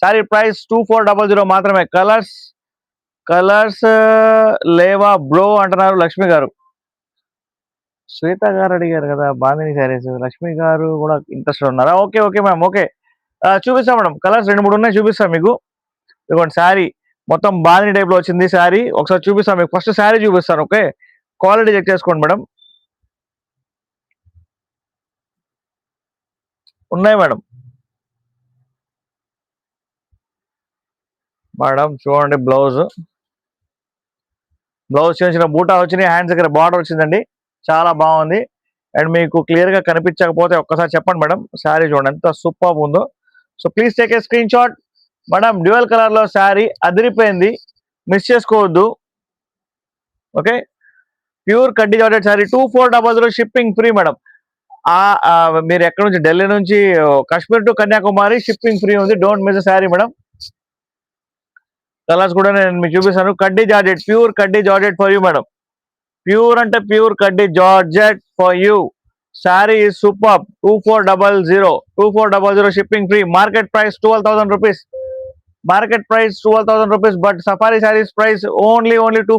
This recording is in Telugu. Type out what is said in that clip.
శారీ ప్రైస్ 2400 మాత్రమే. కలర్స్ కలర్స్ లేవా బ్రో అంటున్నారు లక్ష్మి గారు. శ్వేత గారు అడిగారు కదా బాందిని శారీస్. లక్ష్మి గారు కూడా ఇంట్రెస్టెడ్ ఉన్నారా? Okay okay ma'am okay. చూపిస్తాం మేడం. కలర్స్ 2, 3 ఉన్నాయి, చూపిస్తాం మీకు. ఇదిగోండి శారీ మొత్తం బాందిని టైప్ లో వచ్చింది శారీ. ఒకసారి చూపిస్తాను మీకు. ఫస్ట్ శారీ చూపిస్తాను. ఓకే, క్వాలిటీ చెక్ చేసుకోండి మేడం. ఉన్నాయి మేడం. మేడం చూడండి, బ్లౌజ్ చిన్న చిన్న బూటా వచ్చినాయి, హ్యాండ్స్ దగ్గర బార్డర్ వచ్చిందండి, చాలా బాగుంది. అండ్ మీకు క్లియర్ గా కనిపించకపోతే ఒక్కసారి చెప్పండి మేడం. శారీ చూడండి ఎంత సూపర్ ఉందో. So please take a screenshot. Madam dual colour లో శారీ అదిరిపోయింది, మిస్ చేసుకోవద్దు. Okay, pure khaddi georgette sari 2400 shipping free madam. మీరు ఎక్కడ నుంచి, ఢిల్లీ నుంచి Kashmir to Kanyakumari shipping free ఉంది. Don't miss sari madam. Colours కూడా నేను మీకు చూపిస్తాను. Khaddi georgette, pure khaddi georgette for you madam. Pure అంటే pure khaddi georgette for you. Sari is super. 2400 shipping free. Market price 12,000 rupees. Market price 12,000 rupees, but safari saris price only 2